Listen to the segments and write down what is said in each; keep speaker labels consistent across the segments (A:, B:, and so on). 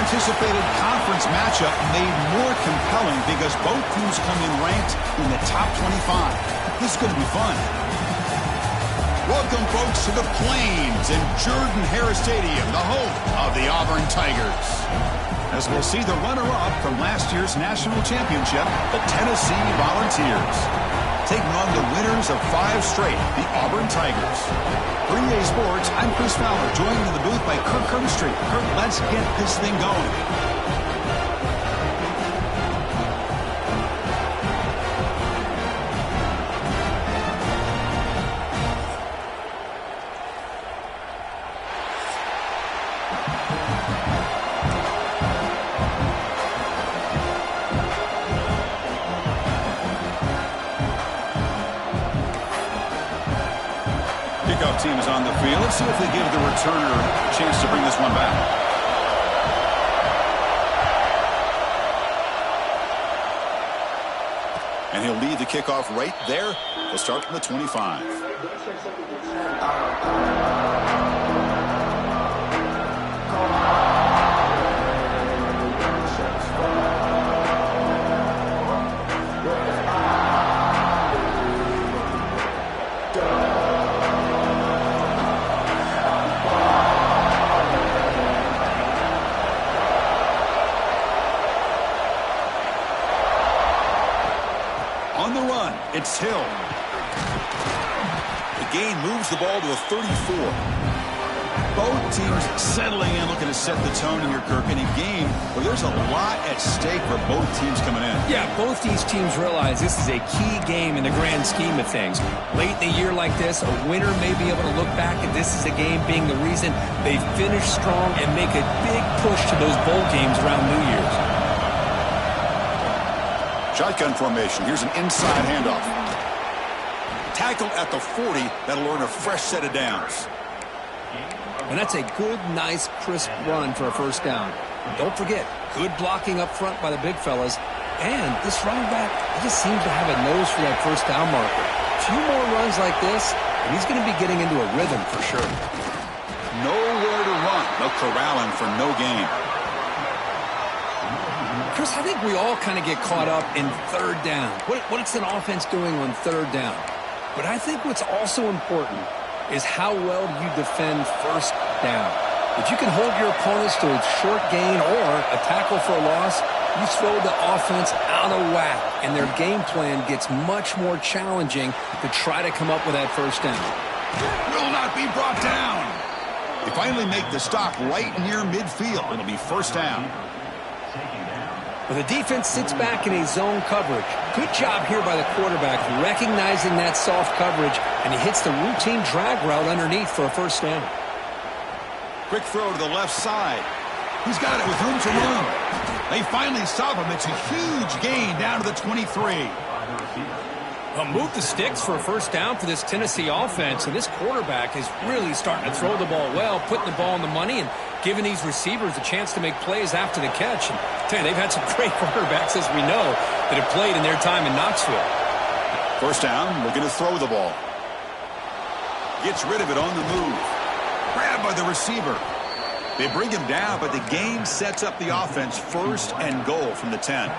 A: anticipated conference matchup made more compelling because both teams come in ranked in the top 25. This is going to be fun. Welcome, folks, to the Plains in Jordan-Hare Stadium, the home of the Auburn Tigers. As we'll see the runner-up from last year's national championship, the Tennessee Volunteers, taking on the winners of 5 straight, the Auburn Tigers. For EA Sports, I'm Chris Fowler, joined in the booth by Kirk Herbstreit. Kirk, let's get this thing going. Kickoff team is on the field. Let's see if they give the returner a chance to bring this one back. And he'll lead the kickoff right there. He'll start from the 25. On the run, it's Hill. The gain moves the ball to a 34. Both teams settling in, looking to set the tone in here, Kirk, in a game where there's a lot at stake for both teams coming in.
B: Yeah, both these teams realize this is a key game in the grand scheme of things. Late in the year like this, a winner may be able to look back at this as a game being the reason they finish strong and make a big push to those bowl games around New Year's.
A: Shotgun formation. Here's an inside handoff. Tackle at the 40. That'll earn a fresh set of downs.
B: And that's a good, nice, crisp run for a first down. Don't forget, good blocking up front by the big fellas. And this running back, he just seems to have a nose for that first down marker. A few more runs like this, and he's going to be getting into a rhythm for sure.
A: Nowhere to run. No corralling for no gain.
B: Chris, I think we all kind of get caught up in third down. What's an offense doing on third down? But I think what's also important is how well you defend first down. If you can hold your opponents to a short gain or a tackle for a loss, you throw the offense out of whack, and their game plan gets much more challenging to try to come up with that first down.
A: Will not be brought down. They finally make the stop right near midfield. It'll be first down.
B: Well, the defense sits back in a zone coverage. Good job here by the quarterback recognizing that soft coverage, and he hits the routine drag route underneath for a first down.
A: Quick throw to the left side. He's got it with room to run. They finally stop him. It's a huge gain down to the 23.
B: Move the sticks for a first down for this Tennessee offense, and this quarterback is really starting to throw the ball well, putting the ball on the money and giving these receivers a chance to make plays after the catch. And tell you, they've had some great quarterbacks, as we know, that have played in their time in Knoxville.
A: First down, looking to throw the ball. Gets rid of it on the move. Grabbed by the receiver. They bring him down, but the gain sets up the offense first and goal from the 10.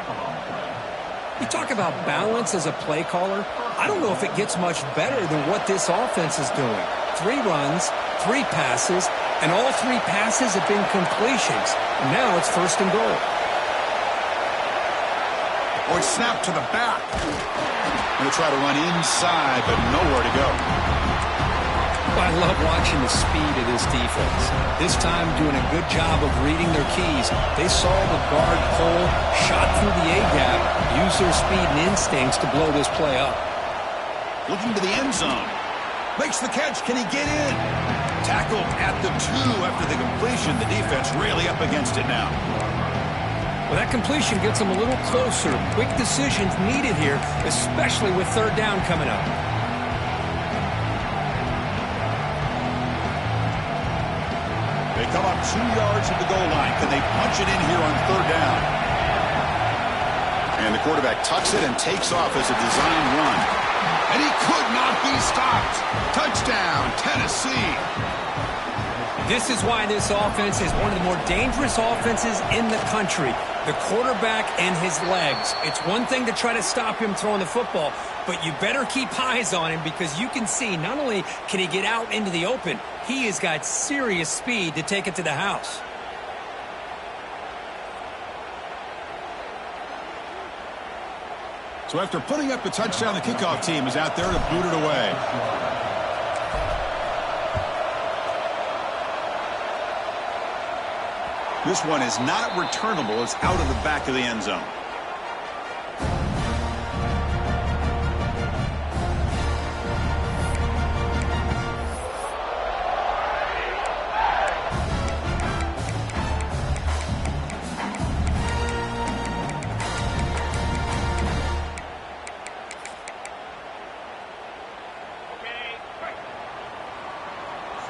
B: You talk about balance as a play caller. I don't know if it gets much better than what this offense is doing. 3 runs, 3 passes, and all 3 passes have been completions. And now it's first and goal.
A: Or it's snapped to the back. Going to try to run inside, but nowhere to go.
B: I love watching the speed of this defense. This time doing a good job of reading their keys. They saw the guard pull, shot through the A-gap, used their speed and instincts to blow this play up.
A: Looking to the end zone. Makes the catch. Can he get in? Tackled at the 2 after the completion. The defense really up against it now.
B: Well, that completion gets them a little closer. Quick decisions needed here, especially with third down coming up.
A: They come up 2 yards at the goal line. Can they punch it in here on third down? And the quarterback tucks it and takes off as a design run. And he could not be stopped. Touchdown, Tennessee.
B: This is why this offense is one of the more dangerous offenses in the country. The quarterback and his legs. It's one thing to try to stop him throwing the football, but you better keep eyes on him because you can see not only can he get out into the open, he has got serious speed to take it to the house.
A: So after putting up the touchdown, the kickoff team is out there to boot it away. This one is not returnable. It's out of the back of the end zone.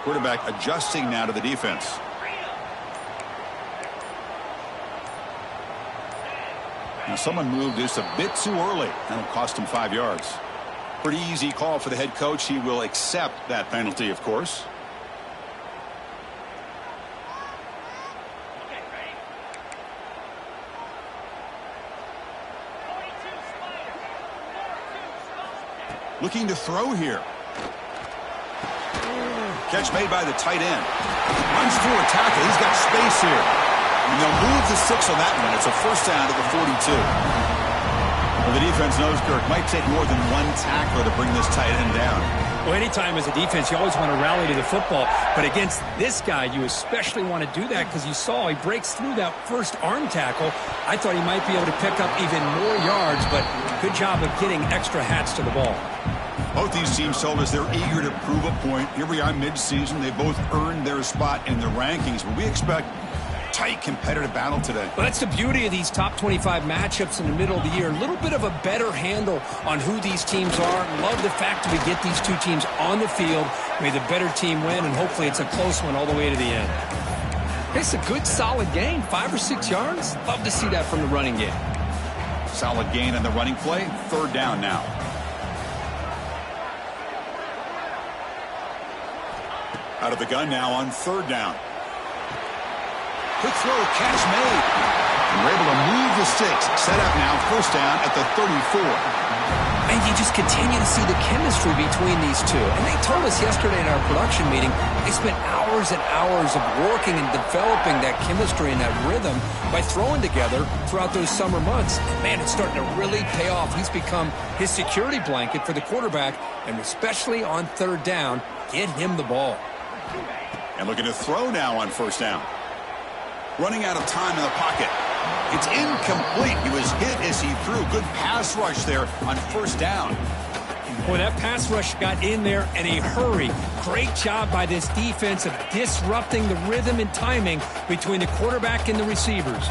A: Quarterback adjusting now to the defense. Now someone moved just a bit too early. That'll cost him 5 yards. Pretty easy call for the head coach. He will accept that penalty, of course. Looking to throw here. Catch made by the tight end. Runs through a tackle. He's got space here. And they'll move the 6 on that one. It's a first down at the 42. Well, the defense knows, Kirk, might take more than one tackler to bring this tight end down.
B: Well, anytime as a defense, you always want to rally to the football. But against this guy, you especially want to do that because you saw he breaks through that first arm tackle. I thought he might be able to pick up even more yards, but good job of getting extra hats to the ball.
A: Both these teams told us they're eager to prove a point. Here we are mid-season. They both earned their spot in the rankings, but we expect tight competitive battle today.
B: Well, that's the beauty of these top 25 matchups in the middle of the year. A little bit of a better handle on who these teams are. Love the fact that we get these two teams on the field. May the better team win, and hopefully it's a close one all the way to the end. It's a good, solid game. 5 or 6 yards. Love to see that from the running game.
A: Solid gain on the running play. Third down now. Out of the gun now on third down. Quick throw, catch made. And we're able to move the sticks. Set up now, first down at the 34.
B: And you just continue to see the chemistry between these two. And they told us yesterday in our production meeting, they spent hours and hours of working and developing that chemistry and that rhythm by throwing together throughout those summer months. And man, it's starting to really pay off. He's become his security blanket for the quarterback, and especially on third down, get him the ball.
A: And looking to throw now on first down. Running out of time in the pocket. It's incomplete. He was hit as he threw. Good pass rush there on first down.
B: Boy, that pass rush got in there in a hurry. Great job by this defense of disrupting the rhythm and timing between the quarterback and the receivers.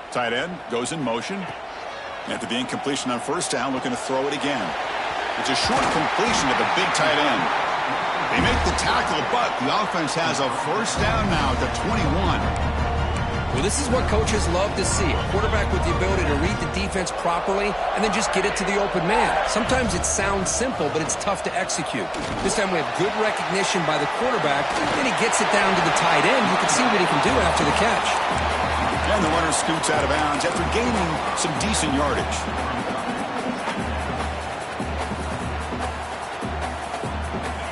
A: Tight end goes in motion. After the incompletion on first down, looking to throw it again. It's a short completion to the big tight end. They make the tackle, but the offense has a first down now at the 21.
B: Well, this is what coaches love to see. A quarterback with the ability to read the defense properly and then just get it to the open man. Sometimes it sounds simple, but it's tough to execute. This time we have good recognition by the quarterback, and he gets it down to the tight end. You can see what he can do after the catch.
A: And the runner scoots out of bounds after gaining some decent yardage.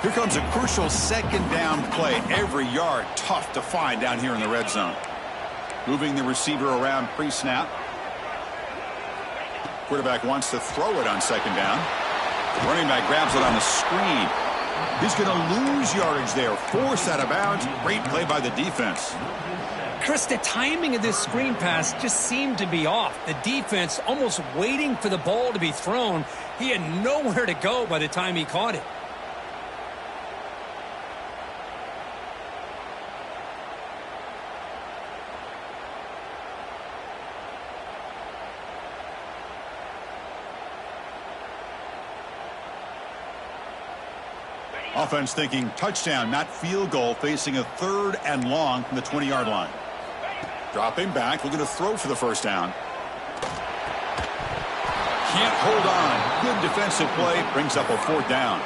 A: Here comes a crucial second down play. Every yard tough to find down here in the red zone. Moving the receiver around pre-snap. Quarterback wants to throw it on second down. The running back grabs it on the screen. He's going to lose yardage there. Forced out of bounds. Great play by the defense.
B: Chris, the timing of this screen pass just seemed to be off. The defense almost waiting for the ball to be thrown. He had nowhere to go by the time he caught it.
A: Offense thinking touchdown, not field goal, facing a 3rd and long from the 20-yard line. Dropping back, looking to throw for the first down. Can't hold on. Good defensive play, brings up a fourth down.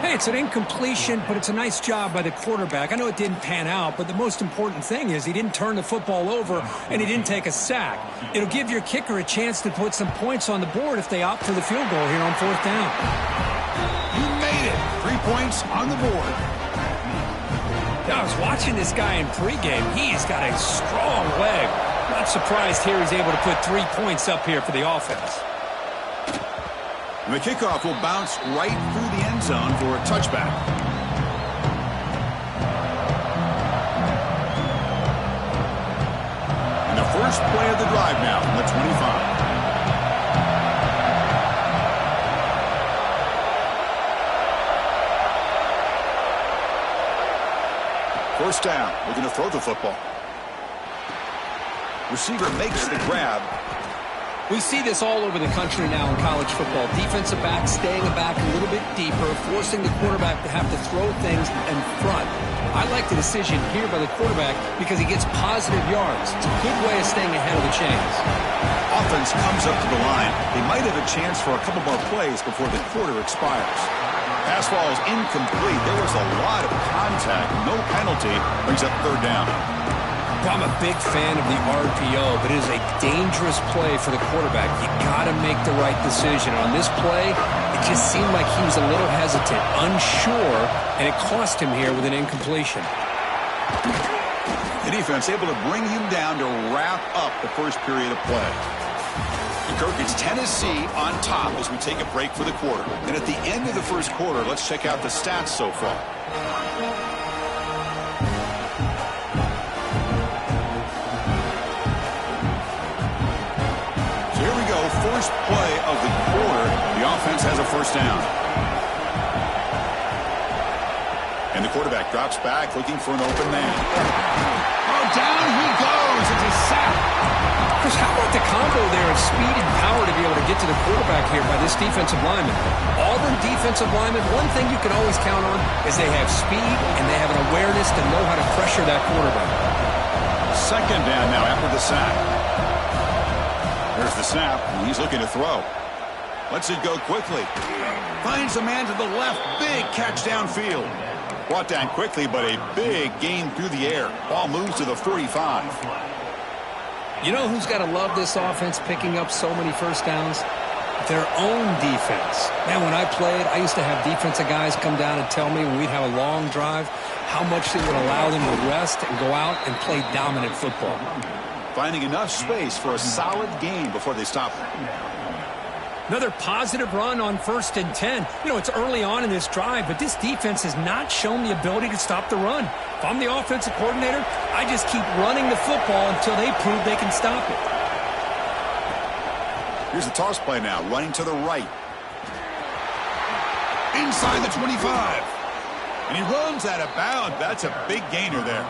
B: Hey, it's an incompletion, but it's a nice job by the quarterback. I know it didn't pan out, but the most important thing is he didn't turn the football over and he didn't take a sack. It'll give your kicker a chance to put some points on the board if they opt for the field goal here on fourth down.
A: You made it. 3 points on the board.
B: I was watching this guy in pregame. He's got a strong leg. Not surprised here he's able to put 3 points up here for the offense.
A: And the kickoff will bounce right through the end zone for a touchback. And the first play of the drive now from the 25. First down, looking to throw the football. Receiver makes the grab.
B: We see this all over the country now in college football. Defensive back staying back a little bit deeper, forcing the quarterback to have to throw things in front. I like the decision here by the quarterback because he gets positive yards. It's a good way of staying ahead of the chains.
A: Offense comes up to the line. They might have a chance for a couple more plays before the quarter expires. Pass ball is incomplete. There was a lot of contact. No penalty. Brings up third down.
B: I'm a big fan of the RPO, but it is a dangerous play for the quarterback. You got to make the right decision. On this play, it just seemed like he was a little hesitant, unsure, and it cost him here with an incompletion.
A: The defense able to bring him down to wrap up the first period of play. Kirk, it's Tennessee on top as we take a break for the quarter. And at the end of the first quarter, let's check out the stats so far. First play of the quarter, the offense has a first down. And the quarterback drops back, looking for an open man. Oh, down he goes. It's a sack.
B: Chris, how about the combo there of speed and power to be able to get to the quarterback here by this defensive lineman? Auburn defensive lineman, one thing you can always count on is they have speed and they have an awareness to know how to pressure that quarterback.
A: Second down now after the sack. There's the snap, and he's looking to throw. Lets it go quickly. Finds a man to the left. Big catch downfield. Brought down quickly, but a big gain through the air. Ball moves to the 45.
B: You know who's got to love this offense picking up so many first downs? Their own defense. Man, when I played, I used to have defensive guys come down and tell me when we'd have a long drive how much it would allow them to rest and go out and play dominant football.
A: Finding enough space for a solid gain before they stop it.
B: Another positive run on 1st and 10. You know, it's early on in this drive, but this defense has not shown the ability to stop the run. If I'm the offensive coordinator, I just keep running the football until they prove they can stop it.
A: Here's the toss play now, running to the right. Inside the 25. And he runs out of bounds. That's a big gainer there.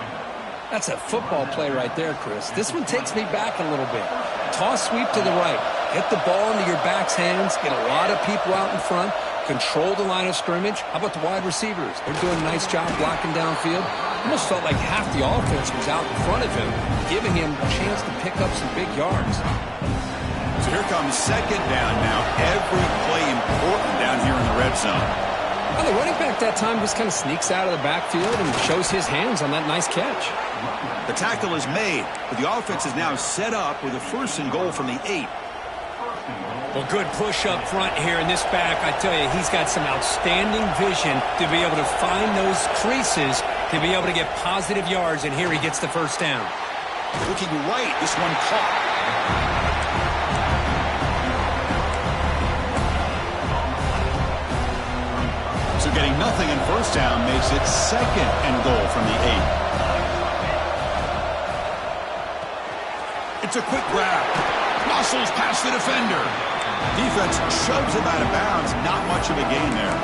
B: That's a football play right there, Chris. This one takes me back a little bit. Toss sweep to the right. Get the ball into your back's hands. Get a lot of people out in front. Control the line of scrimmage. How about the wide receivers? They're doing a nice job blocking downfield. Almost felt like half the offense was out in front of him, giving him a chance to pick up some big yards.
A: So here comes second down now. Every play important down here in the red zone.
B: Well, the running back that time just kind of sneaks out of the backfield and shows his hands on that nice catch.
A: The tackle is made, but the offense is now set up with a 1st and goal from the 8.
B: Well, good push up front here in this back. I tell you, he's got some outstanding vision to be able to find those creases to be able to get positive yards, and here he gets the first down.
A: Looking right, this one caught. So getting nothing in first down makes it 2nd and goal from the 8. It's a quick grab. Muscles past the defender. Defense shoves him out of bounds. Not much of a gain there.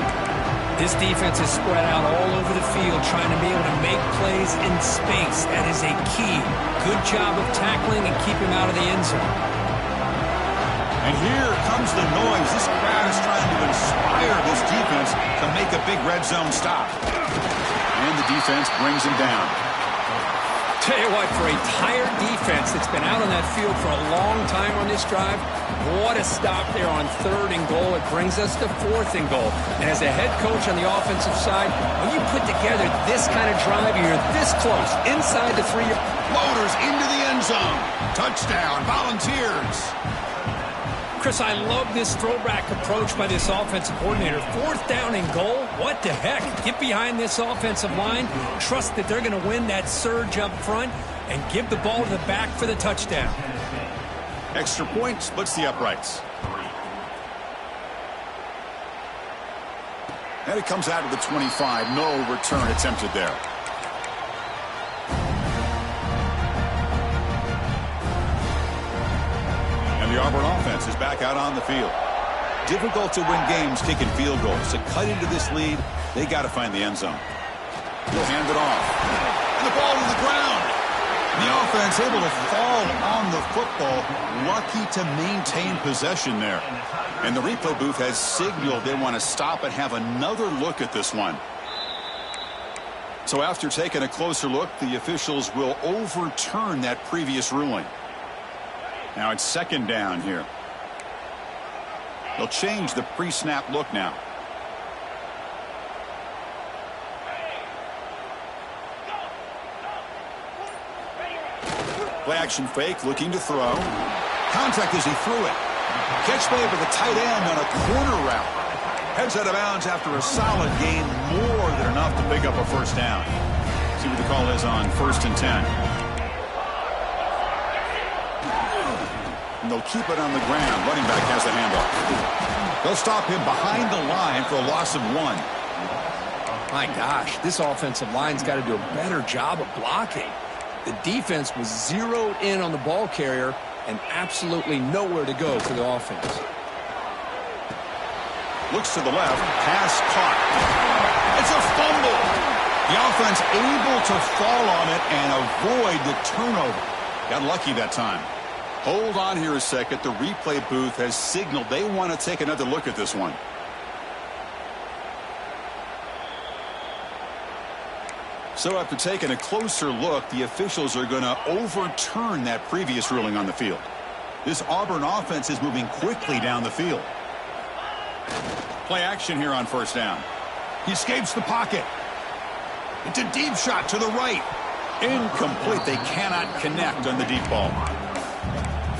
B: This defense is spread out all over the field trying to be able to make plays in space. That is a key. Good job of tackling and keep him out of the end zone.
A: And here comes the noise. This crowd is trying to inspire this defense to make a big red zone stop. And the defense brings him down.
B: Tell you what, for a tired defense that's been out on that field for a long time on this drive, what a stop there on 3rd and goal. It brings us to 4th and goal. And as a head coach on the offensive side, when you put together this kind of drive, you're this close, inside the 3.
A: Floaters into the end zone. Touchdown, Volunteers.
B: Chris, I love this throwback approach by this offensive coordinator. 4th down and goal? What the heck? Get behind this offensive line. Trust that they're going to win that surge up front and give the ball to the back for the touchdown.
A: Extra point splits the uprights. And it comes out of the 25. No return attempted there. The Auburn offense is back out on the field. Difficult to win games kicking field goals. To cut into this lead, they got to find the end zone. He'll hand it off. And the ball to the ground. The offense able to fall on the football. Lucky to maintain possession there. And the replay booth has signaled they want to stop and have another look at this one. So after taking a closer look, the officials will overturn that previous ruling. Now it's 2nd down here. They'll change the pre-snap look now. Play action fake, looking to throw. Contact as he threw it. Catch made by the tight end on a corner route. Heads out of bounds after a solid gain, more than enough to pick up a 1st down. See what the call is on 1st and 10. And they'll keep it on the ground. Running back has the handoff. They'll stop him behind the line for a loss of 1.
B: My gosh, this offensive line's got to do a better job of blocking. The defense was zeroed in on the ball carrier and absolutely nowhere to go for the offense.
A: Looks to the left. Pass caught. It's a fumble. The offense able to fall on it and avoid the turnover. Got lucky that time. Hold on here a second. The replay booth has signaled they want to take another look at this one. So after taking a closer look, the officials are going to overturn that previous ruling on the field. This Auburn offense is moving quickly down the field. Play action here on 1st down. He escapes the pocket. It's a deep shot to the right. Incomplete. They cannot connect on the deep ball.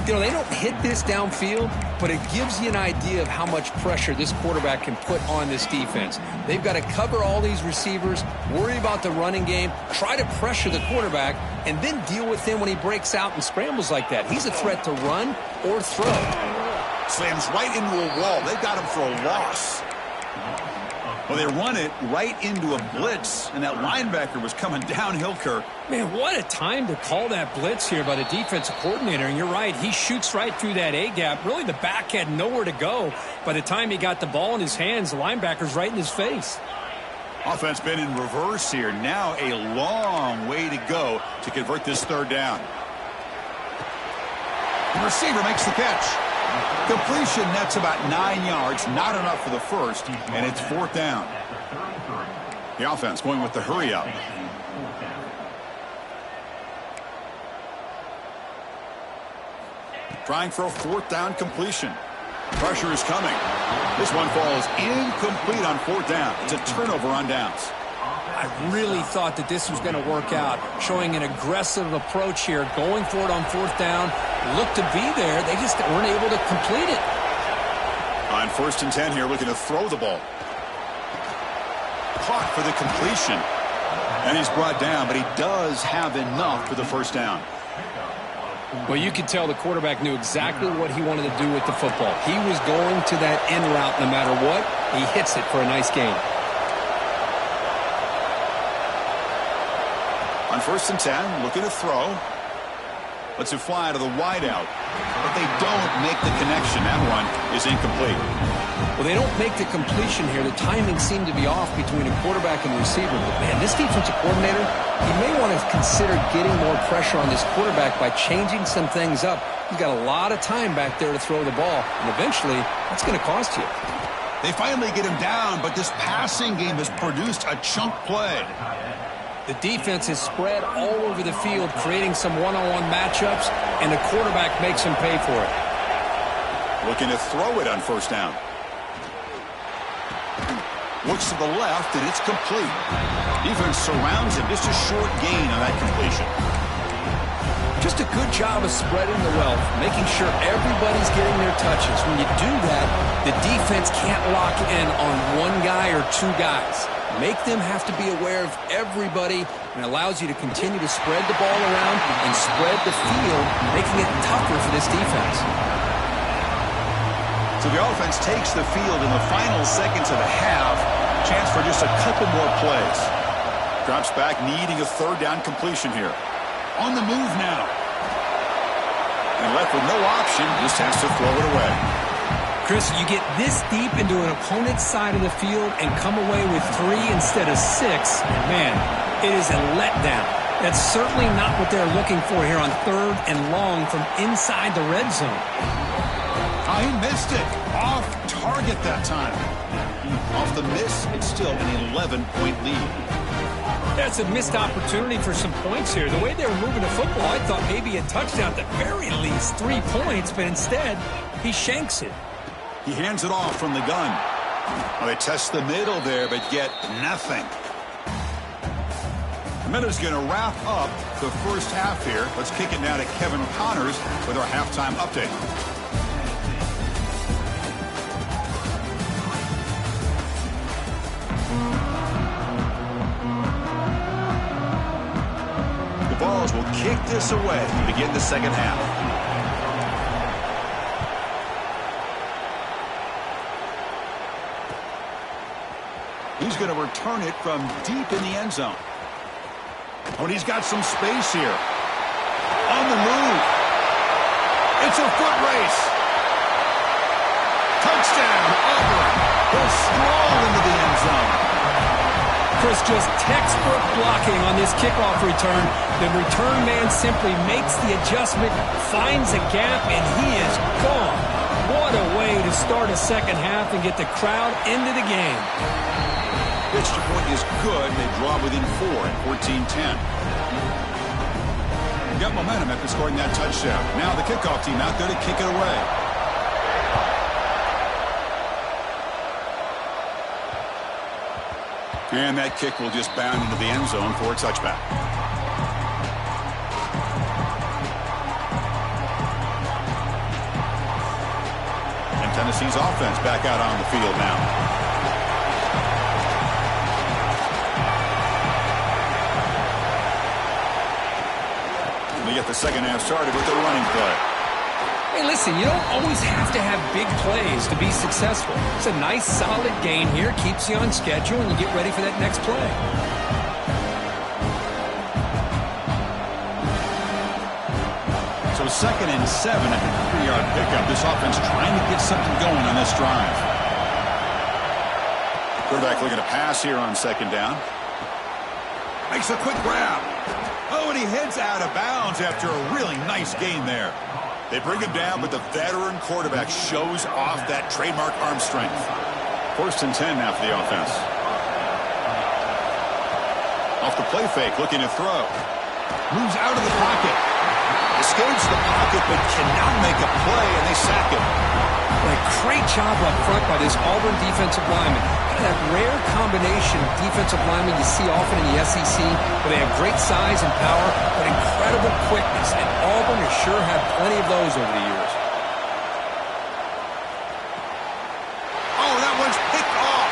B: You know, they don't hit this downfield, but it gives you an idea of how much pressure this quarterback can put on this defense. They've got to cover all these receivers, worry about the running game, try to pressure the quarterback, and then deal with him when he breaks out and scrambles like that. He's a threat to run or throw.
A: Slams right into a wall. They've got him for a loss. Well, they run it right into a blitz, and that linebacker was coming downhill, Kirk.
B: Man, what a time to call that blitz here by the defensive coordinator. And you're right, he shoots right through that A-gap. Really, the back had nowhere to go. By the time he got the ball in his hands, the linebacker's right in his face.
A: Offense been in reverse here. Now a long way to go to convert this 3rd down. The receiver makes the catch. Completion nets about 9 yards. Not enough for the 1st, and it's 4th down. The offense going with the hurry up. Trying for a 4th down completion. Pressure is coming. This one falls incomplete on 4th down. It's a turnover on downs.
B: I really thought that this was going to work out, showing an aggressive approach here, going for it on 4th down. Looked to be there. They just weren't able to complete it.
A: On 1st and 10 here, looking to throw the ball. Caught for the completion. And he's brought down, but he does have enough for the 1st down.
B: Well, you could tell the quarterback knew exactly what he wanted to do with the football. He was going to that end route no matter what. He hits it for a nice gain.
A: On 1st and 10, looking to throw. Lets it fly to the wideout. But they don't make the connection. That one is incomplete.
B: Well, they don't make the completion here. The timing seemed to be off between a quarterback and the receiver. But, man, this defensive coordinator, he may want to consider getting more pressure on this quarterback by changing some things up. He's got a lot of time back there to throw the ball. And eventually, that's going to cost you.
A: They finally get him down, but this passing game has produced a chunk play.
B: The defense is spread all over the field, creating some one-on-one matchups, and the quarterback makes him pay for it.
A: Looking to throw it on first down. Looks to the left, and it's complete. Defense surrounds him. Just a short gain on that completion.
B: Just a good job of spreading the wealth, making sure everybody's getting their touches. When you do that, the defense can't lock in on one guy or two guys. Make them have to be aware of everybody, and allows you to continue to spread the ball around and spread the field, making it tougher for this defense.
A: So the offense takes the field in the final seconds of the half. Chance for just a couple more plays. Drops back, needing a third down completion here. On the move now. And left with no option, just has to throw it away.
B: Chris, you get this deep into an opponent's side of the field and come away with 3 instead of 6. And man, it is a letdown. That's certainly not what they're looking for here on 3rd and long from inside the red zone.
A: Oh, he missed it. Off target that time. Off the miss, it's still an 11-point lead.
B: That's a missed opportunity for some points here. The way they were moving the football, I thought maybe a touchdown, at the very least 3 points, but instead, he shanks it.
A: He hands it off from the gun. Well, they test the middle there, but get nothing. The minute's going to wrap up the first half here. Let's kick it now to Kevin Connors with our halftime update. Balls will kick this away to begin the second half. He's going to return it from deep in the end zone. Oh, and he's got some space here. On the move. It's a foot race. Touchdown, Auburn. Goes strong into the end zone.
B: Chris, just textbook blocking on this kickoff return. The return man simply makes the adjustment, finds a gap, and he is gone. What a way to start a second half and get the crowd into the game.
A: Extra point is good. They draw within 4 at 14-10. Got momentum after scoring that touchdown. Now the kickoff team out there to kick it away. And that kick will just bound into the end zone for a touchback. And Tennessee's offense back out on the field now. We get the second half started with the running play.
B: Hey, listen, you don't always have to have big plays to be successful. It's a nice, solid gain here. Keeps you on schedule, and you get ready for that next play.
A: So 2nd and 7 at the 3-yard pickup. This offense trying to get something going on this drive. Quarterback looking to pass here on 2nd down. Makes a quick grab. Oh, and he heads out of bounds after a really nice gain there. They bring him down, but the veteran quarterback shows off that trademark arm strength. 1st and 10 now for the offense. Off the play fake, looking to throw. Moves out of the pocket. Escapes the pocket, but cannot make a play, and they sack him.
B: A great job up front by this Auburn defensive lineman. That rare combination of defensive linemen you see often in the SEC, where they have great size and power, but incredible quickness. And Auburn has sure had plenty of those over the years.
A: Oh, that one's picked off.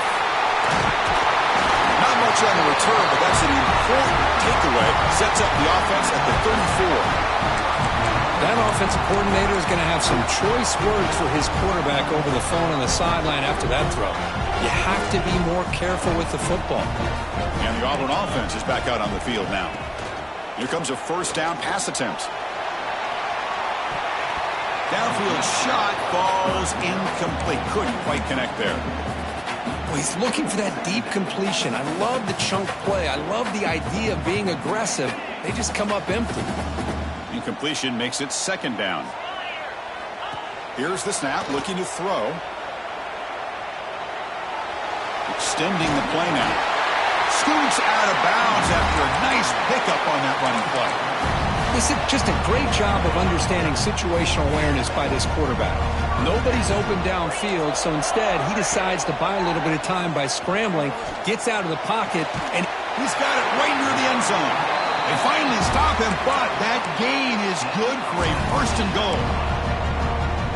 A: Not much on the return, but that's an important takeaway. Sets up the offense at the 34.
B: That offensive coordinator is going to have some choice words for his quarterback over the phone on the sideline after that throw. You have to be more careful with the football.
A: And the Auburn offense is back out on the field now. Here comes a first down pass attempt. Downfield shot falls incomplete. Couldn't quite connect there.
B: Well, he's looking for that deep completion. I love the chunk play. I love the idea of being aggressive. They just come up empty.
A: Incompletion makes it 2nd down. Here's the snap, looking to throw. Extending the play now. scoots out of bounds after a nice pickup on that running play.
B: This is just a great job of understanding situational awareness by this quarterback. Nobody's open downfield, so instead he decides to buy a little bit of time by scrambling, gets out of the pocket, and
A: he's got it right near the end zone. They finally stop him, but that gain is good for a first and goal.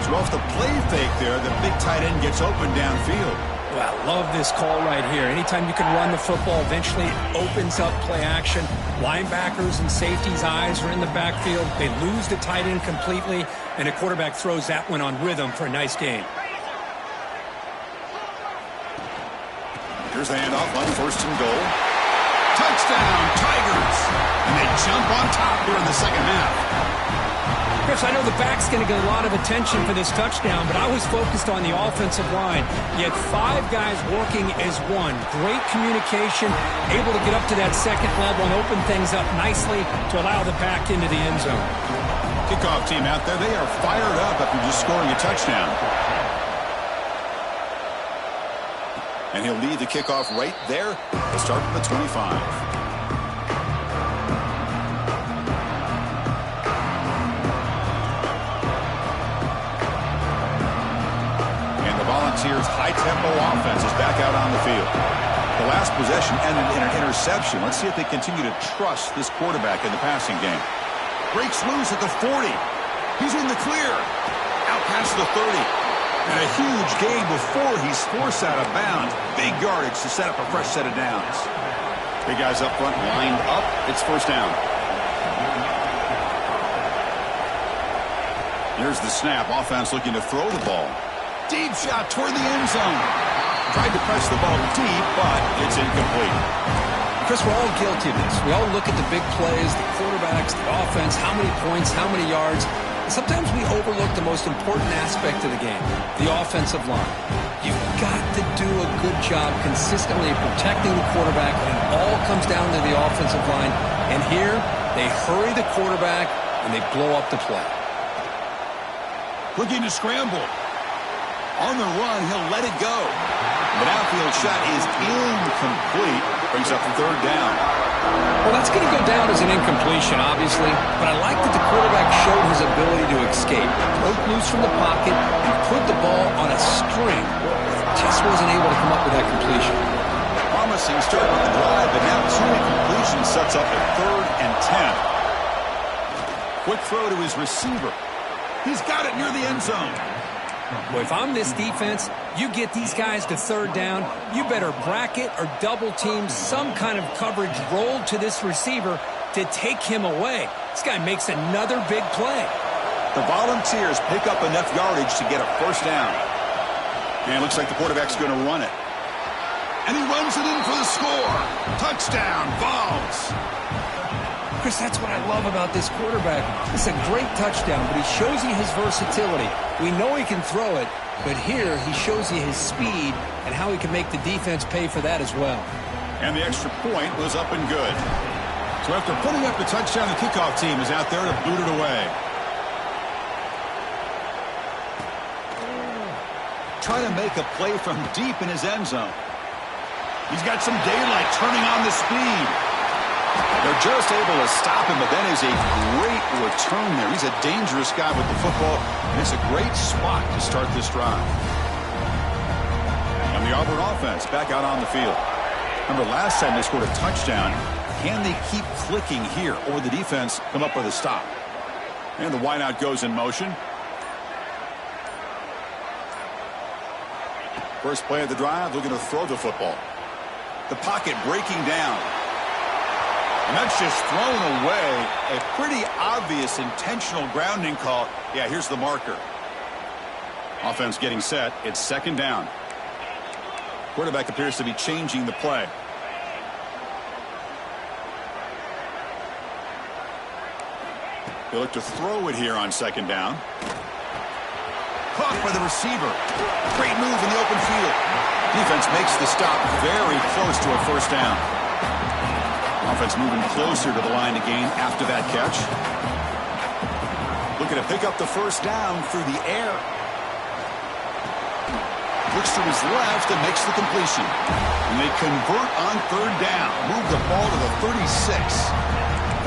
A: So off the play fake there, the big tight end gets open downfield.
B: Well, I love this call right here. Anytime you can run the football, eventually it opens up play action. Linebackers and safeties' eyes are in the backfield. They lose the tight end completely, and the quarterback throws that one on rhythm for a nice gain.
A: Here's the handoff on first and goal. Touchdown, Tigers! And they jump on top here in the second half.
B: Chris, I know the back's going to get a lot of attention for this touchdown, but I was focused on the offensive line. You had 5 guys working as one. Great communication, able to get up to that second level and open things up nicely to allow the back into the end zone.
A: Kickoff team out there, they are fired up after just scoring a touchdown. And he'll lead the kickoff right there. He'll start from the 25. Volunteers' high-tempo offense is back out on the field. The last possession ended in an interception. Let's see if they continue to trust this quarterback in the passing game. Breaks loose at the 40. He's in the clear. Out past the 30. And a huge gain before he's forced out of bounds. Big yardage to set up a fresh set of downs. Big guys up front lined up. It's first down. Here's the snap. Offense looking to throw the ball. Deep shot toward the end zone. Tried to press the ball deep, but it's incomplete.
B: Chris, we're all guilty of this. We all look at the big plays, the quarterbacks, the offense, how many points, how many yards. Sometimes we overlook the most important aspect of the game, the offensive line. You've got to do a good job consistently protecting the quarterback, and it all comes down to the offensive line. And here, they hurry the quarterback, and they blow up the play.
A: Looking to scramble. On the run, he'll let it go. The outfield shot is incomplete. Brings up the third down.
B: Well, that's going to go down as an incompletion, obviously. But I like that the quarterback showed his ability to escape. Broke loose from the pocket and put the ball on a string. Just wasn't able to come up with that completion.
A: Promising start with the drive, but now 2 incompletions sets up a 3rd and 10. Quick throw to his receiver. He's got it near the end zone.
B: Well, if I'm this defense, you get these guys to 3rd down, you better bracket or double team some kind of coverage roll to this receiver to take him away. This guy makes another big play.
A: The Volunteers pick up enough yardage to get a first down. And it looks like the quarterback's going to run it. And he runs it in for the score. Touchdown, Vols.
B: Chris, that's what I love about this quarterback. It's a great touchdown, but he shows you his versatility. We know he can throw it, but here he shows you his speed and how he can make the defense pay for that as well.
A: And the extra point was up and good. So after putting up the touchdown, the kickoff team is out there to boot it away. Trying to make a play from deep in his end zone. He's got some daylight turning on the speed. They're just able to stop him, but that is a great return there. He's a dangerous guy with the football, and it's a great spot to start this drive. And the Auburn offense back out on the field. Remember, last time they scored a touchdown. Can they keep clicking here, or the defense come up with a stop? And the wideout goes in motion. First play of the drive, looking to throw the football. The pocket breaking down. And that's just thrown away. A pretty obvious intentional grounding call. Yeah, here's the marker. Offense getting set. It's 2nd down. Quarterback appears to be changing the play. They look to throw it here on 2nd down. Caught by the receiver. Great move in the open field. Defense makes the stop very close to a first down. Offense moving closer to the line to gain after that catch. Looking to pick up the first down through the air. looks to his left and makes the completion. And they convert on third down. Move the ball to the 36.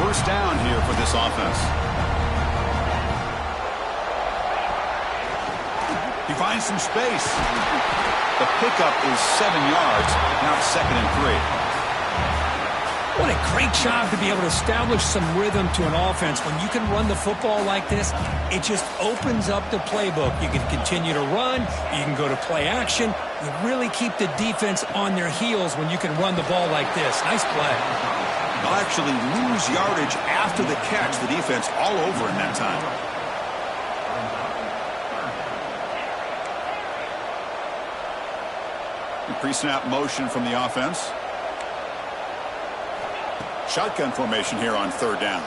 A: First down here for this offense. He finds some space. The pickup is 7 yards. Now it's 2nd and 3.
C: What a great job to be able to establish some rhythm to an offense. When you can run the football like this, it just opens up the playbook. You can continue to run. You can go to play action. You really keep the defense on their heels when you can run the ball like this. Nice play.
A: They'll actually lose yardage after the catch. The defense all over in that time. Pre-snap motion from the offense. Shotgun formation here on third down.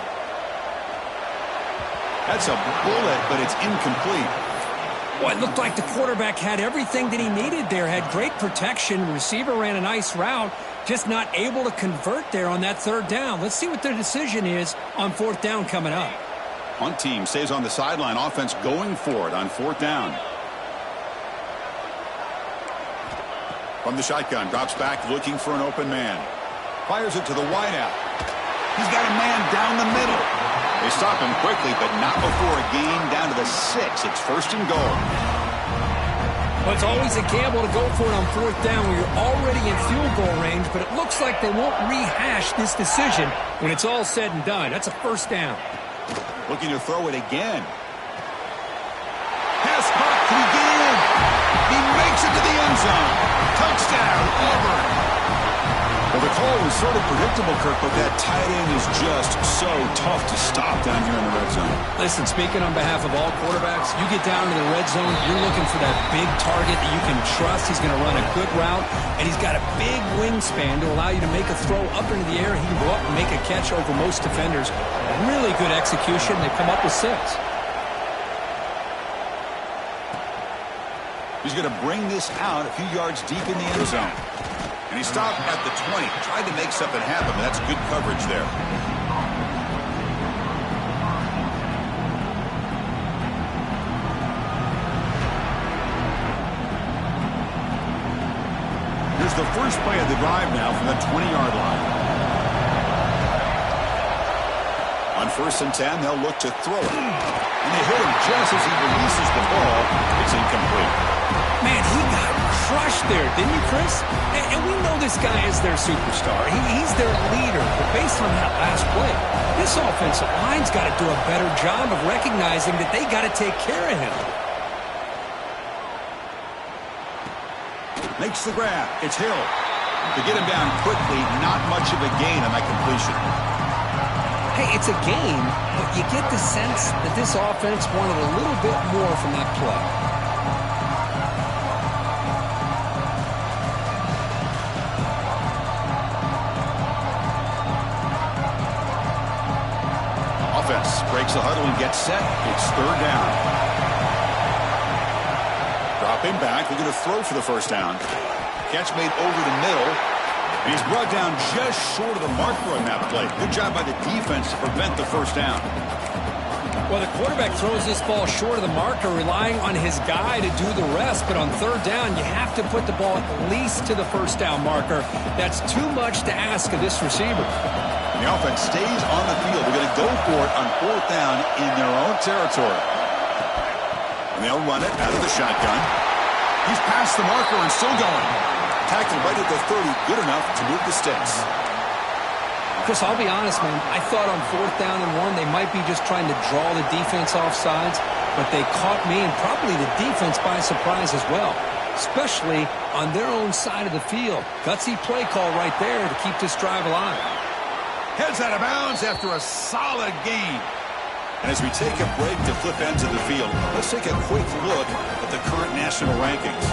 A: That's a bullet, but it's incomplete.
C: Well, it looked like the quarterback had everything that he needed there. Had great protection. Receiver ran a nice route. Just not able to convert there on that third down. Let's see what their decision is on fourth down coming up.
A: Punt team stays on the sideline. Offense going for it on fourth down. From the shotgun, drops back looking for an open man. Fires it to the wideout. He's got a man down the middle. They stop him quickly, but not before a gain down to the 6. It's 1st and goal.
C: Well, it's always a gamble to go for it on fourth down when you're already in field goal range, but it looks like they won't rehash this decision when it's all said and done. That's a first down.
A: Looking to throw it again. Pass caught. Can he get in? He makes it to the end zone. Touchdown, Auburn. Well, the call was sort of predictable, Kirk, but that tight end is just so tough to stop down here in the red zone.
C: Listen, speaking on behalf of all quarterbacks, you get down to the red zone, you're looking for that big target that you can trust. He's going to run a good route, and he's got a big wingspan to allow you to make a throw up into the air. He can go up and make a catch over most defenders. Really good execution. They come up with 6.
A: He's going to bring this out a few yards deep in the end zone. And he stopped at the 20. Tried to make something happen, but that's good coverage there. Here's the first play of the drive now from the 20-yard line. On 1st and 10, they'll look to throw it. And they hit him just as he releases the ball. It's incomplete.
C: Man, he got crushed there, didn't you, Chris? And we know this guy is their superstar. He's their leader. But based on that last play, this offensive line's got to do a better job of recognizing that they got to take care of him.
A: Makes the grab. It's Hill. To get him down quickly, not much of a gain on that completion.
C: Hey, it's a game, but you get the sense that this offense wanted a little bit more from that play.
A: Offense breaks the huddle and gets set. It's third down. Dropping back, looking to throw for the first down. Catch made over the middle. And he's brought down just short of the marker on that play. Good job by the defense to prevent the first down.
C: Well, the quarterback throws this ball short of the marker, relying on his guy to do the rest. But on third down, you have to put the ball at least to the first down marker. That's too much to ask of this receiver.
A: And the offense stays on the field. They're going to go for it on fourth down in their own territory. And they'll run it out of the shotgun. He's past the marker and still going. Tackled right at the 30, good enough to move the sticks.
C: Chris, I'll be honest, man. I thought on fourth down and 1, they might be just trying to draw the defense off sides, but they caught me and probably the defense by surprise as well, especially on their own side of the field. Gutsy play call right there to keep this drive alive.
A: Heads out of bounds after a solid gain. And as we take a break to flip ends of the field, let's take a quick look at the current national rankings.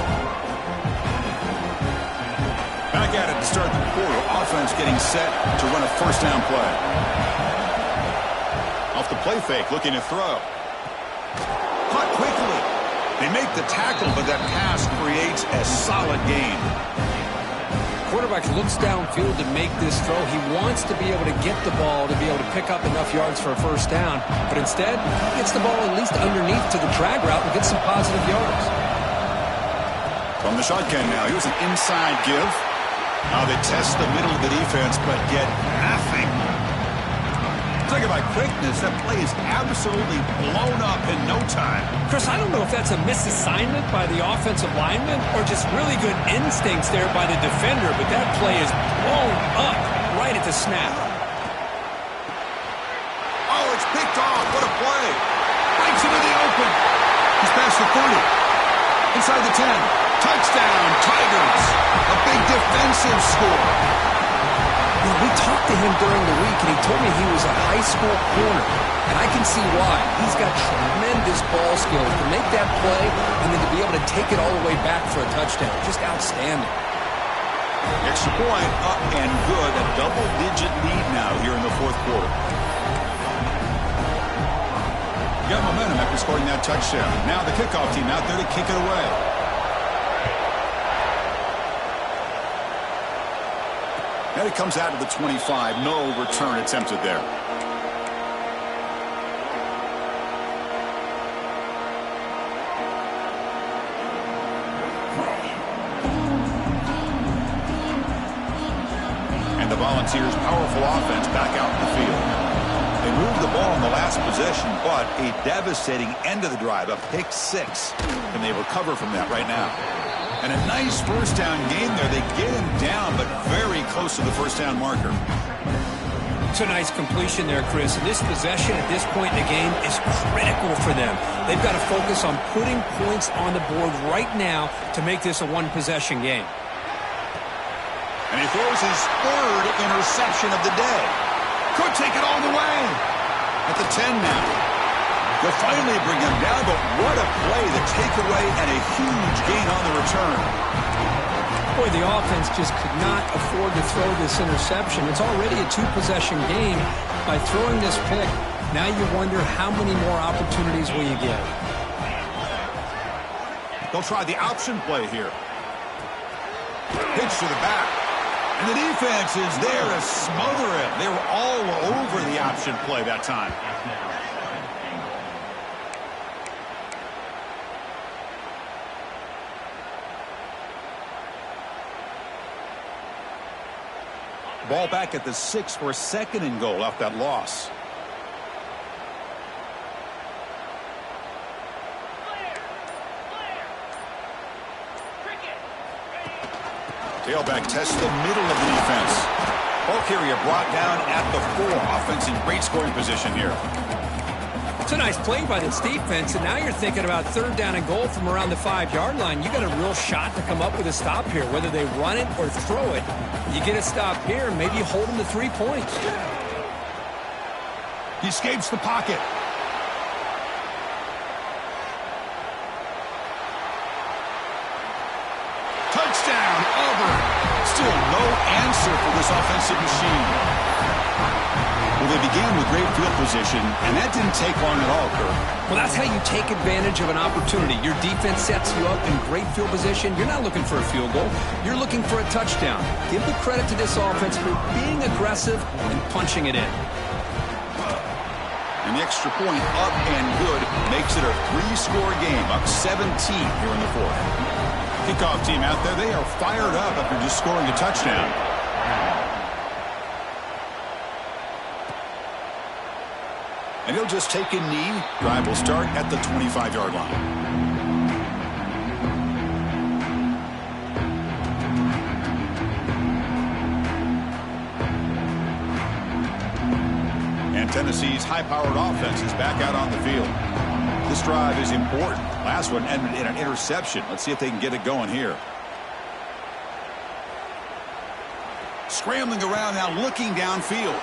A: Back at it to start the quarter. Offense getting set to run a first down play. Off the play fake, looking to throw. Caught quickly. They make the tackle, but that pass creates a solid gain.
C: Quarterback looks downfield to make this throw. He wants to be able to get the ball to be able to pick up enough yards for a first down. But instead, he gets the ball at least underneath to the drag route and gets some positive yards.
A: From the shotgun now, here's an inside give. Now they test the middle of the defense, but get nothing. Talk about quickness. That play is absolutely blown up in no time.
C: Chris, I don't know if that's a misassignment by the offensive lineman or just really good instincts there by the defender, but that play is blown up right at the snap.
A: Oh, it's picked off. What a play. Breaks into the open. He's past the 30. Inside the 10. Touchdown, Tigers. A big defensive score.
B: You know, we talked to him during the week, and he told me he was a high school corner. And I can see why. He's got tremendous ball skills to make that play and then to be able to take it all the way back for a touchdown. Just outstanding.
A: Extra point, up and good. A double-digit lead now here in the fourth quarter. Got momentum after scoring that touchdown. Now the kickoff team out there to kick it away. And it comes out to the 25. No return attempted there. And the Volunteers' powerful offense back out in the field. They moved the ball in the last possession, but a devastating end of the drive, a pick six. And they recover from that right now. And a nice first down game there. They get him down, but very close to the first down marker.
C: It's a nice completion there, Chris. And this possession at this point in the game is critical for them. They've got to focus on putting points on the board right now to make this a one-possession game.
A: And he throws his third interception of the day. Could take it all the way. At the 10 now. They'll finally bring him down, but what a play. The takeaway and a huge gain on the return.
C: Boy, the offense just could not afford to throw this interception. It's already a two-possession game. By throwing this pick, now you wonder how many more opportunities will you get.
A: They'll try the option play here. Pitch to the back. And the defense is there to smother it. They were all over the option play that time. Ball back at the 6 for a second and goal off that loss. Tailback tests the middle of the defense. Ball carrier brought down at the 4. Offense in great scoring position here.
C: It's a nice play by this defense, and now you're thinking about third down and goal from around the 5-yard line. You got a real shot to come up with a stop here, whether they run it or throw it. You get a stop here, maybe you hold them to 3 points.
A: He escapes the pocket. Touchdown, Auburn. Still no answer for this offensive machine. Well, they began with great field position, and that didn't take long at all, Kirk.
B: Well, that's how you take advantage of an opportunity. Your defense sets you up in great field position. You're not looking for a field goal. You're looking for a touchdown. Give the credit to this offense for being aggressive and punching it in.
A: And the extra point up and good makes it a 3-score game, up 17 here in the fourth. Kickoff team out there, they are fired up after just scoring a touchdown. And he'll just take a knee. Drive will start at the 25-yard line. And Tennessee's high-powered offense is back out on the field. This drive is important. Last one ended in an interception. Let's see if they can get it going here. Scrambling around now, looking downfield.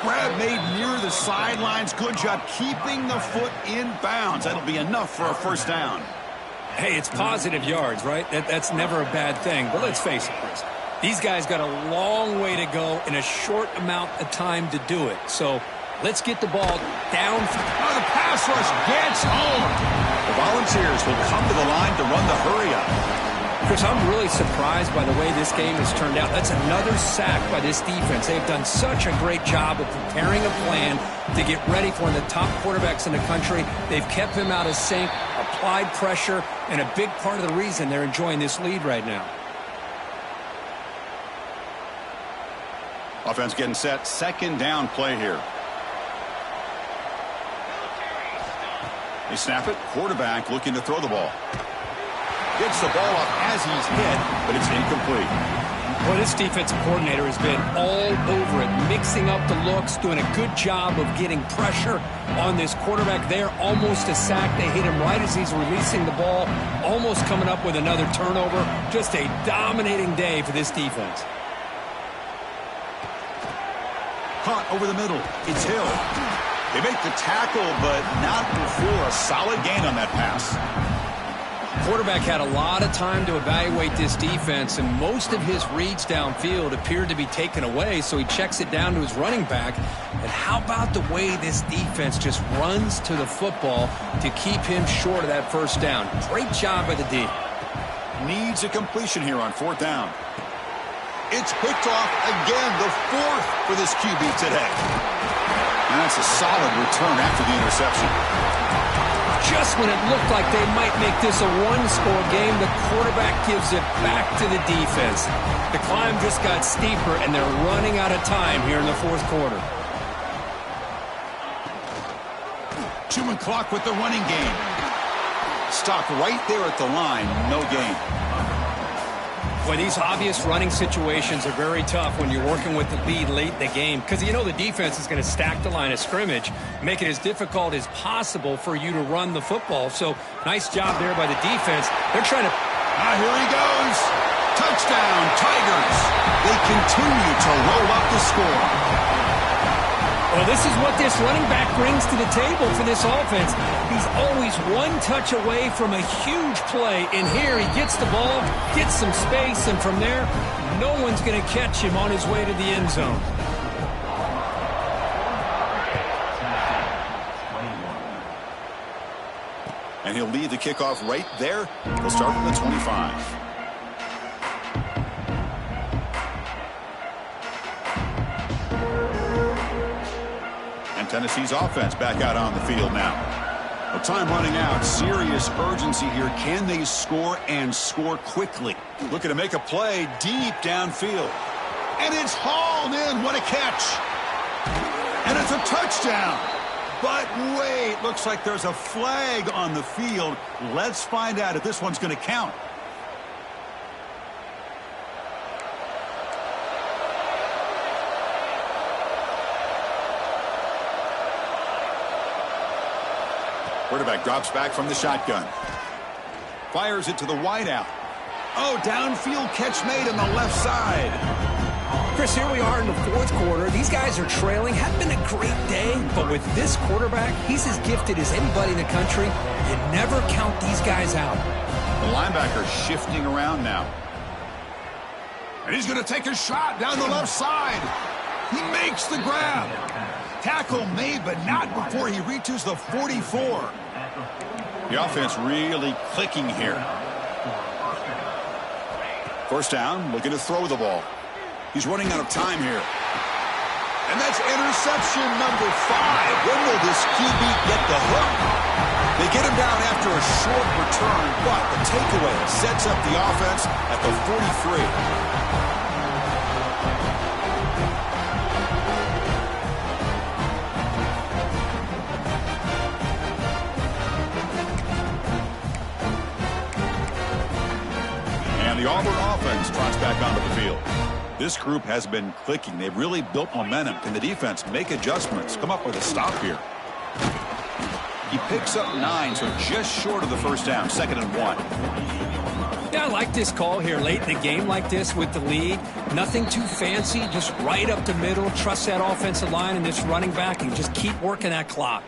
A: Grab made near the sidelines. Good job keeping the foot in bounds. That'll be enough for a first down.
C: Hey, it's positive yards, right? That's never a bad thing. But let's face it, Chris. These guys got a long way to go in a short amount of time to do it. So let's get the ball down.
A: Oh, the pass rush gets home. The Volunteers will come to the line to run the hurry up.
C: Chris, I'm really surprised by the way this game has turned out. That's another sack by this defense. They've done such a great job of preparing a plan to get ready for one of the top quarterbacks in the country. They've kept him out of sync, applied pressure, and a big part of the reason they're enjoying this lead right now.
A: Offense getting set. Second down play here. They snap it. Quarterback looking to throw the ball. Gets the ball up as he's hit, but it's incomplete.
C: Well, this defensive coordinator has been all over it, mixing up the looks, doing a good job of getting pressure on this quarterback there. Almost a sack. They hit him right as he's releasing the ball, almost coming up with another turnover. Just a dominating day for this defense.
A: Caught over the middle. It's Hill. They make the tackle, but not before a solid gain on that pass.
C: Quarterback had a lot of time to evaluate this defense, and most of his reads downfield appeared to be taken away, so he checks it down to his running back. And how about the way this defense just runs to the football to keep him short of that first down? Great job by the D.
A: Needs a completion here on fourth down. It's picked off again, the fourth for this QB today. And that's a solid return after the interception.
C: Just when it looked like they might make this a one-score game, the quarterback gives it back to the defense. The climb just got steeper, and they're running out of time here in the fourth quarter.
A: Chewing clock with the running game. Stopped right there at the line, no gain.
C: Boy, these obvious running situations are very tough when you're working with the lead late in the game, because you know the defense is going to stack the line of scrimmage, make it as difficult as possible for you to run the football. So nice job there by the defense. They're trying to...
A: Here he goes. Touchdown, Tigers. They continue to roll up the score.
C: Well, this is what this running back brings to the table for this offense. He's always one touch away from a huge play. And here he gets the ball, gets some space, and from there, no one's going to catch him on his way to the end zone.
A: And he'll lead the kickoff right there. He'll start at the 25. Tennessee's offense back out on the field now. Well, time running out. Serious urgency here. Can they score and score quickly? Looking to make a play deep downfield. And it's hauled in. What a catch. And it's a touchdown. But wait, looks like there's a flag on the field. Let's find out if this one's going to count. Quarterback drops back from the shotgun. Fires it to the wideout. Oh, downfield catch made on the left side.
C: Chris, here we are in the fourth quarter. These guys are trailing. Hadn't been a great day, but with this quarterback, he's as gifted as anybody in the country. You never count these guys out.
A: The linebacker shifting around now. And he's going to take a shot down the left side. He makes the grab. Tackle made, but not before he reaches the 44. The offense really clicking here. First down, looking to throw the ball. He's running out of time here. And that's interception number 5. When will this QB get the hook? They get him down after a short return, but the takeaway sets up the offense at the 43. The Auburn offense trots back onto the field. This group has been clicking. They've really built momentum. Can the defense make adjustments? Come up with a stop here. He picks up 9, so just short of the first down. 2nd and 1.
C: Yeah, I like this call here late in the game like this with the lead. Nothing too fancy, just right up the middle. Trust that offensive line and this running back and just keep working that clock.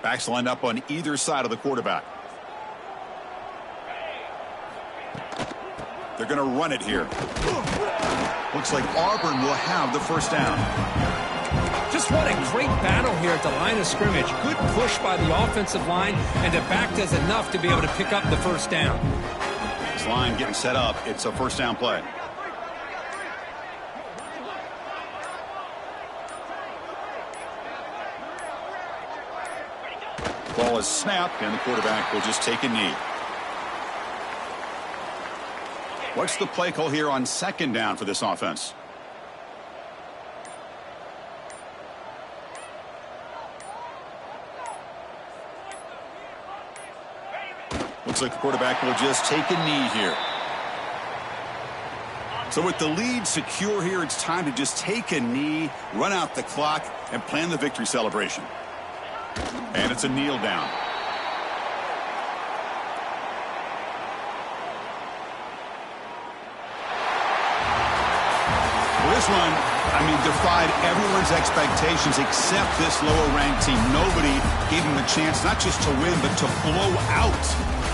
A: Backs lined up on either side of the quarterback. They're going to run it here. Looks like Auburn will have the first down.
C: Just what a great battle here at the line of scrimmage. Good push by the offensive line, and the back does enough to be able to pick up the first down.
A: This line getting set up. It's a first down play. Ball is snapped, and the quarterback will just take a knee. What's the play call here on second down for this offense? Looks like the quarterback will just take a knee here. So with the lead secure here, it's time to just take a knee, run out the clock, and plan the victory celebration. And it's a kneel down. Well, this one, defied everyone's expectations except this lower-ranked team. Nobody gave them a chance not just to win, but to blow out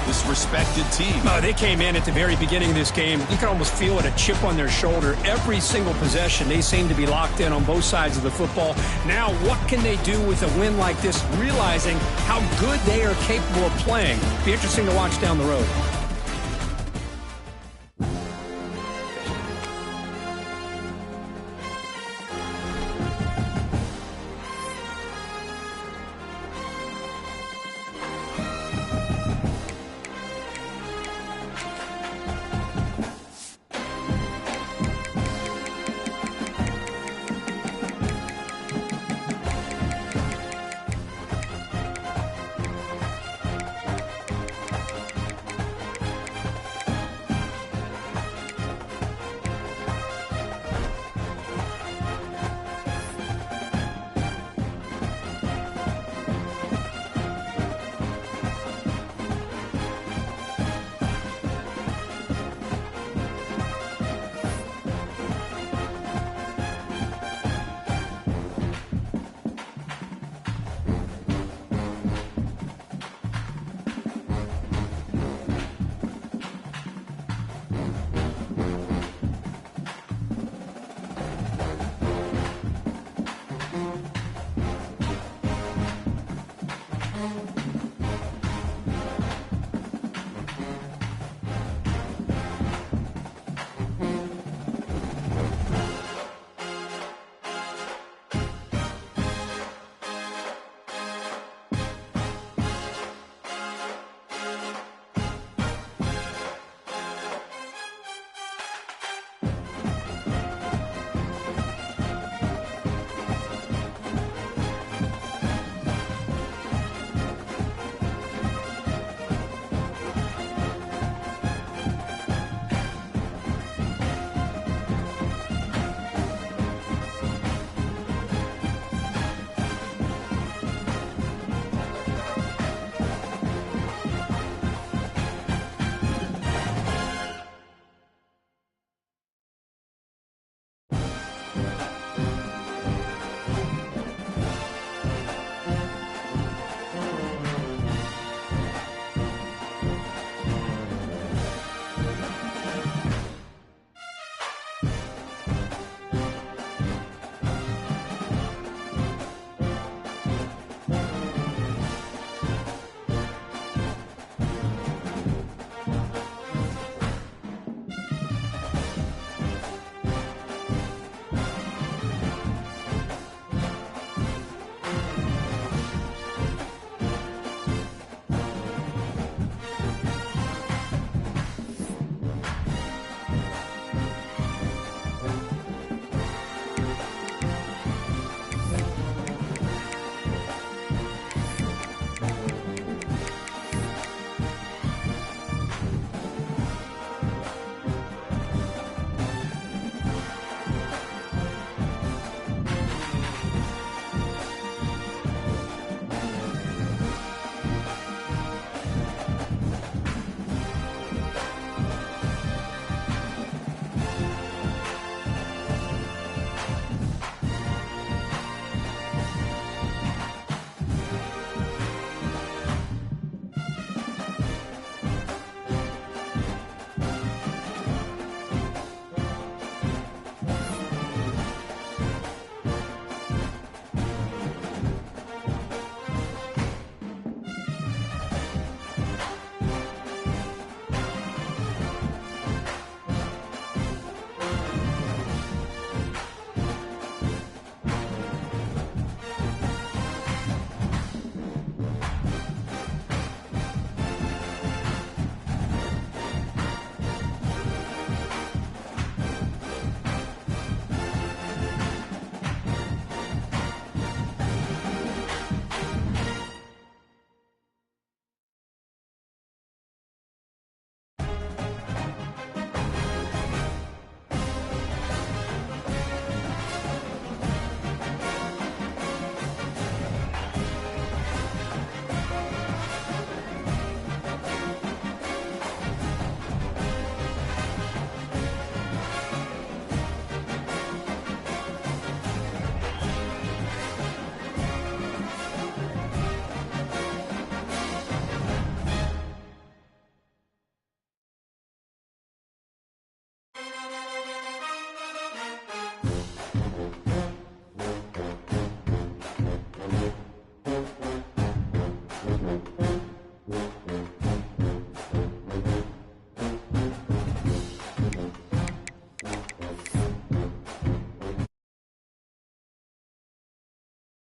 A: this respected team.
C: They came in at the very beginning of this game. You can almost feel it, a chip on their shoulder. Every single possession, they seem to be locked in on both sides of the football. Now, what can they do with a win like this, realizing how good they are capable of playing? Be interesting to watch down the road.